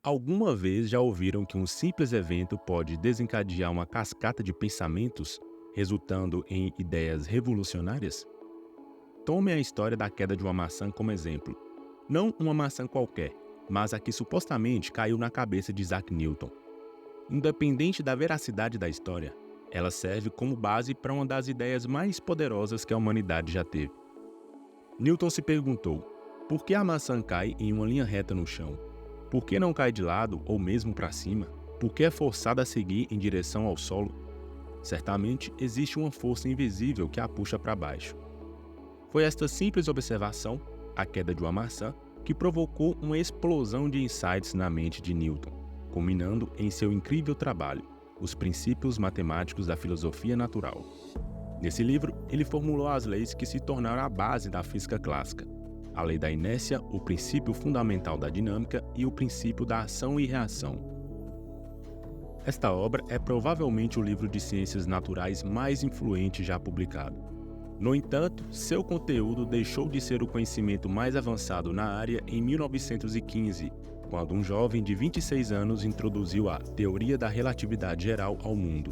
Alguma vez já ouviram que um simples evento pode desencadear uma cascata de pensamentos, resultando em ideias revolucionárias? Tome a história da queda de uma maçã como exemplo. Não uma maçã qualquer, mas a que supostamente caiu na cabeça de Isaac Newton. Independente da veracidade da história, ela serve como base para uma das ideias mais poderosas que a humanidade já teve. Newton se perguntou: por que a maçã cai em uma linha reta no chão? Por que não cai de lado ou mesmo para cima? Por que é forçada a seguir em direção ao solo? Certamente existe uma força invisível que a puxa para baixo. Foi esta simples observação, a queda de uma maçã, que provocou uma explosão de insights na mente de Newton, culminando em seu incrível trabalho, Os Princípios Matemáticos da Filosofia Natural. Nesse livro, ele formulou as leis que se tornaram a base da física clássica: a lei da inércia, o princípio fundamental da dinâmica e o princípio da ação e reação. Esta obra é provavelmente o livro de ciências naturais mais influente já publicado. No entanto, seu conteúdo deixou de ser o conhecimento mais avançado na área em 1915, quando um jovem de 26 anos introduziu a teoria da relatividade geral ao mundo.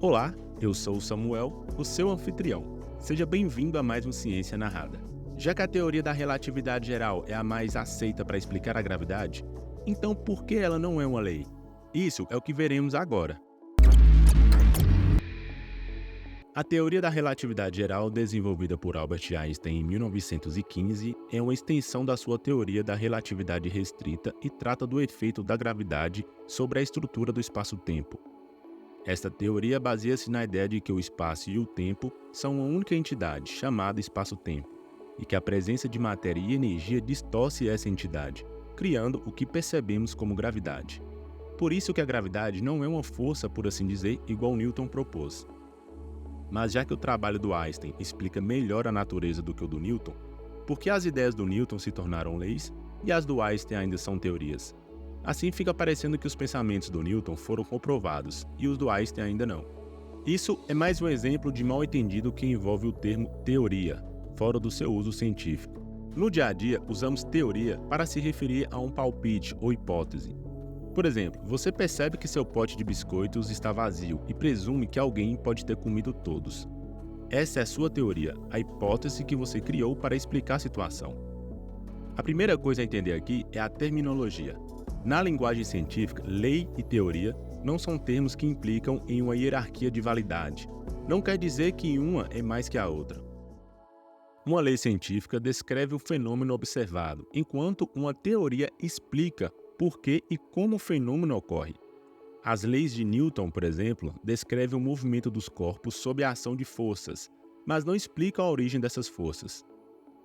Olá, eu sou o Samuel, o seu anfitrião. Seja bem-vindo a mais um Ciência Narrada. Já que a teoria da relatividade geral é a mais aceita para explicar a gravidade, então por que ela não é uma lei? Isso é o que veremos agora. A teoria da relatividade geral, desenvolvida por Albert Einstein em 1915, é uma extensão da sua teoria da relatividade restrita e trata do efeito da gravidade sobre a estrutura do espaço-tempo. Esta teoria baseia-se na ideia de que o espaço e o tempo são uma única entidade, chamada espaço-tempo, e que a presença de matéria e energia distorce essa entidade, criando o que percebemos como gravidade. Por isso que a gravidade não é uma força, por assim dizer, igual Newton propôs. Mas já que o trabalho do Einstein explica melhor a natureza do que o do Newton, por que as ideias do Newton se tornaram leis e as do Einstein ainda são teorias? Assim fica parecendo que os pensamentos do Newton foram comprovados e os do Einstein ainda não. Isso é mais um exemplo de mal-entendido que envolve o termo teoria, fora do seu uso científico. No dia a dia, usamos teoria para se referir a um palpite ou hipótese. Por exemplo, você percebe que seu pote de biscoitos está vazio e presume que alguém pode ter comido todos. Essa é a sua teoria, a hipótese que você criou para explicar a situação. A primeira coisa a entender aqui é a terminologia. Na linguagem científica, lei e teoria não são termos que implicam em uma hierarquia de validade. Não quer dizer que uma é mais que a outra. Uma lei científica descreve o fenômeno observado, enquanto uma teoria explica por que e como o fenômeno ocorre. As leis de Newton, por exemplo, descrevem o movimento dos corpos sob a ação de forças, mas não explicam a origem dessas forças.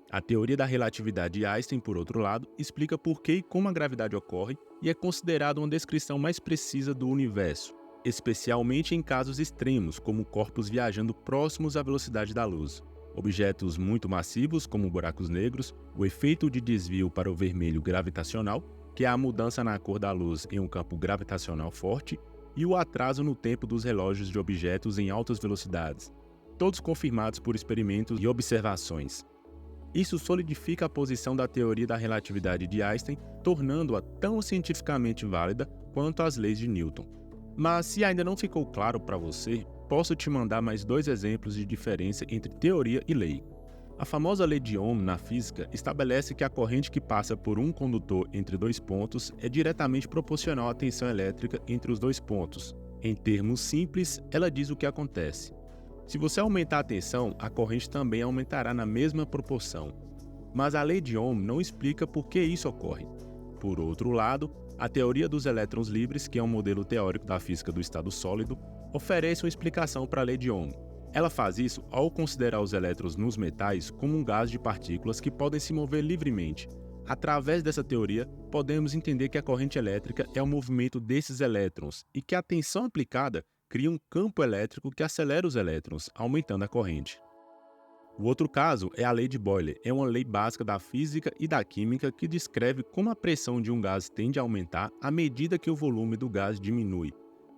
A teoria da relatividade de Einstein, por outro lado, explica por que e como a gravidade ocorre e é considerada uma descrição mais precisa do universo, especialmente em casos extremos, como corpos viajando próximos à velocidade da luz, objetos muito massivos, como buracos negros, o efeito de desvio para o vermelho gravitacional, que é a mudança na cor da luz em um campo gravitacional forte, e o atraso no tempo dos relógios de objetos em altas velocidades, todos confirmados por experimentos e observações. Isso solidifica a posição da teoria da relatividade de Einstein, tornando-a tão cientificamente válida quanto as leis de Newton. Mas se ainda não ficou claro para você, posso te mandar mais 2 exemplos de diferença entre teoria e lei. A famosa lei de Ohm na física estabelece que a corrente que passa por um condutor entre 2 pontos é diretamente proporcional à tensão elétrica entre os 2 pontos. Em termos simples, ela diz o que acontece. Se você aumentar a tensão, a corrente também aumentará na mesma proporção. Mas a lei de Ohm não explica por que isso ocorre. Por outro lado, a teoria dos elétrons livres, que é um modelo teórico da física do estado sólido, oferece uma explicação para a lei de Ohm. Ela faz isso ao considerar os elétrons nos metais como um gás de partículas que podem se mover livremente. Através dessa teoria, podemos entender que a corrente elétrica é o movimento desses elétrons e que a tensão aplicada cria um campo elétrico que acelera os elétrons, aumentando a corrente. O outro caso é a lei de Boyle, é uma lei básica da física e da química que descreve como a pressão de um gás tende a aumentar à medida que o volume do gás diminui,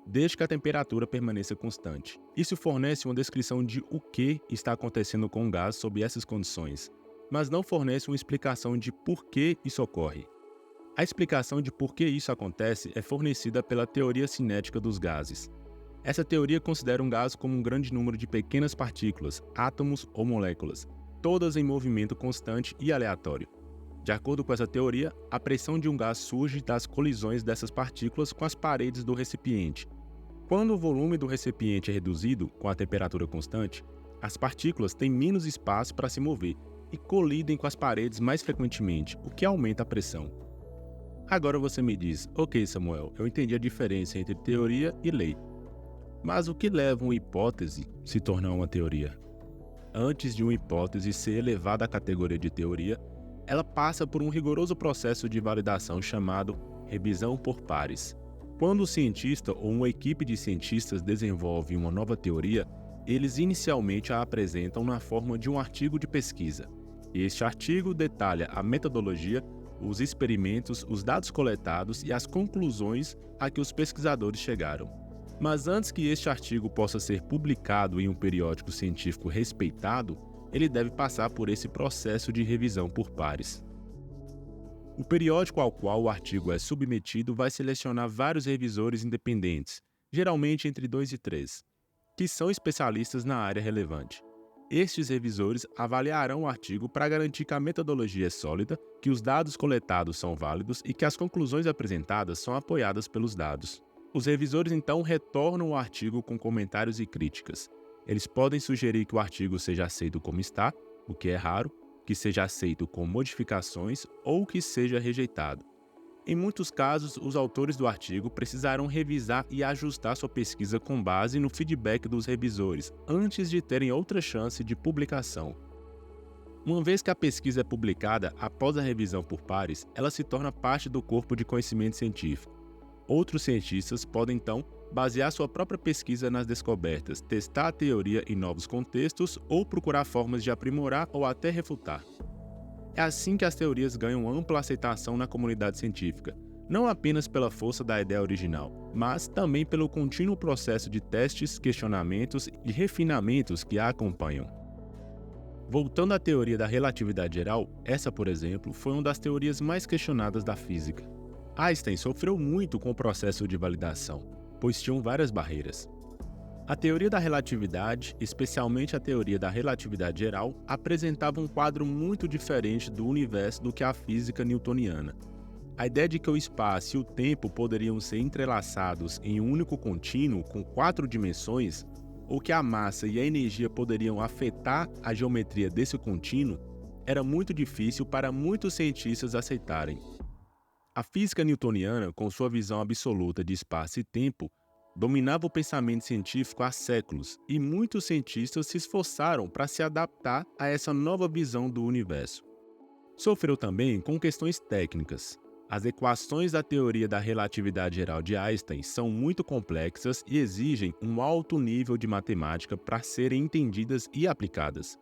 desde que a temperatura permaneça constante. Isso fornece uma descrição de o que está acontecendo com o gás sob essas condições, mas não fornece uma explicação de por que isso ocorre. A explicação de por que isso acontece é fornecida pela teoria cinética dos gases. Essa teoria considera um gás como um grande número de pequenas partículas, átomos ou moléculas, todas em movimento constante e aleatório. De acordo com essa teoria, a pressão de um gás surge das colisões dessas partículas com as paredes do recipiente. Quando o volume do recipiente é reduzido com a temperatura constante, as partículas têm menos espaço para se mover e colidem com as paredes mais frequentemente, o que aumenta a pressão. Agora você me diz, ok Samuel, eu entendi a diferença entre teoria e lei. Mas o que leva uma hipótese a se tornar uma teoria? Antes de uma hipótese ser elevada à categoria de teoria, ela passa por um rigoroso processo de validação chamado revisão por pares. Quando o cientista ou uma equipe de cientistas desenvolve uma nova teoria, eles inicialmente a apresentam na forma de um artigo de pesquisa. Este artigo detalha a metodologia, os experimentos, os dados coletados e as conclusões a que os pesquisadores chegaram. Mas antes que este artigo possa ser publicado em um periódico científico respeitado, ele deve passar por esse processo de revisão por pares. O periódico ao qual o artigo é submetido vai selecionar vários revisores independentes, geralmente entre 2 e 3, que são especialistas na área relevante. Estes revisores avaliarão o artigo para garantir que a metodologia é sólida, que os dados coletados são válidos e que as conclusões apresentadas são apoiadas pelos dados. Os revisores então retornam o artigo com comentários e críticas. Eles podem sugerir que o artigo seja aceito como está, o que é raro, que seja aceito com modificações ou que seja rejeitado. Em muitos casos, os autores do artigo precisarão revisar e ajustar sua pesquisa com base no feedback dos revisores, antes de terem outra chance de publicação. Uma vez que a pesquisa é publicada após a revisão por pares, ela se torna parte do corpo de conhecimento científico. Outros cientistas podem, então, basear sua própria pesquisa nas descobertas, testar a teoria em novos contextos ou procurar formas de aprimorar ou até refutar. É assim que as teorias ganham ampla aceitação na comunidade científica, não apenas pela força da ideia original, mas também pelo contínuo processo de testes, questionamentos e refinamentos que a acompanham. Voltando à teoria da relatividade geral, essa, por exemplo, foi uma das teorias mais questionadas da física. Einstein sofreu muito com o processo de validação, pois tinham várias barreiras. A teoria da relatividade, especialmente a teoria da relatividade geral, apresentava um quadro muito diferente do universo do que a física newtoniana. A ideia de que o espaço e o tempo poderiam ser entrelaçados em um único contínuo com 4 dimensões, ou que a massa e a energia poderiam afetar a geometria desse contínuo, era muito difícil para muitos cientistas aceitarem. A física newtoniana, com sua visão absoluta de espaço e tempo, dominava o pensamento científico há séculos e muitos cientistas se esforçaram para se adaptar a essa nova visão do universo. Sofreu também com questões técnicas. As equações da teoria da relatividade geral de Einstein são muito complexas e exigem um alto nível de matemática para serem entendidas e aplicadas.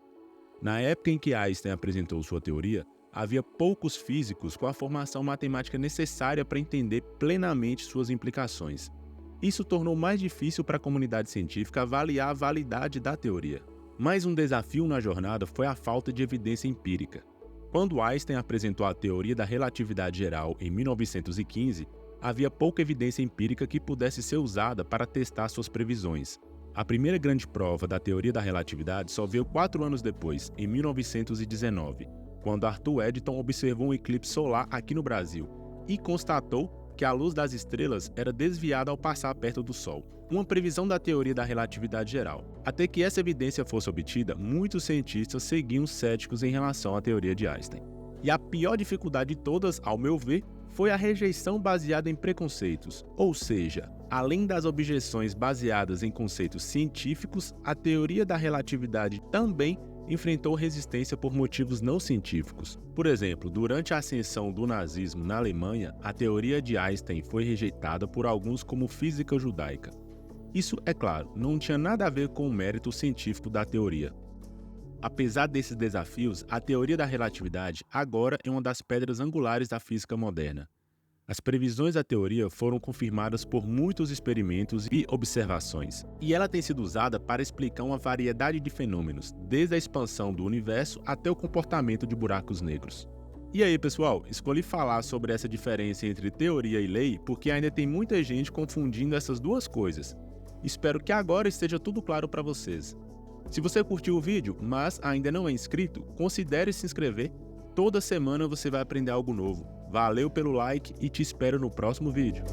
Na época em que Einstein apresentou sua teoria, havia poucos físicos com a formação matemática necessária para entender plenamente suas implicações. Isso tornou mais difícil para a comunidade científica avaliar a validade da teoria. Mais um desafio na jornada foi a falta de evidência empírica. Quando Einstein apresentou a teoria da relatividade geral em 1915, havia pouca evidência empírica que pudesse ser usada para testar suas previsões. A primeira grande prova da teoria da relatividade só veio 4 anos depois, em 1919, quando Arthur Eddington observou um eclipse solar aqui no Brasil e constatou que a luz das estrelas era desviada ao passar perto do Sol, uma previsão da teoria da relatividade geral. Até que essa evidência fosse obtida, muitos cientistas seguiam céticos em relação à teoria de Einstein. E a pior dificuldade de todas, ao meu ver, foi a rejeição baseada em preconceitos, ou seja, além das objeções baseadas em conceitos científicos, a teoria da relatividade também enfrentou resistência por motivos não científicos. Por exemplo, durante a ascensão do nazismo na Alemanha, a teoria de Einstein foi rejeitada por alguns como física judaica. Isso, é claro, não tinha nada a ver com o mérito científico da teoria. Apesar desses desafios, a teoria da relatividade agora é uma das pedras angulares da física moderna. As previsões da teoria foram confirmadas por muitos experimentos e observações, e ela tem sido usada para explicar uma variedade de fenômenos, desde a expansão do universo até o comportamento de buracos negros. E aí, pessoal, escolhi falar sobre essa diferença entre teoria e lei porque ainda tem muita gente confundindo essas duas coisas. Espero que agora esteja tudo claro para vocês. Se você curtiu o vídeo, mas ainda não é inscrito, considere se inscrever. Toda semana você vai aprender algo novo. Valeu pelo like e te espero no próximo vídeo.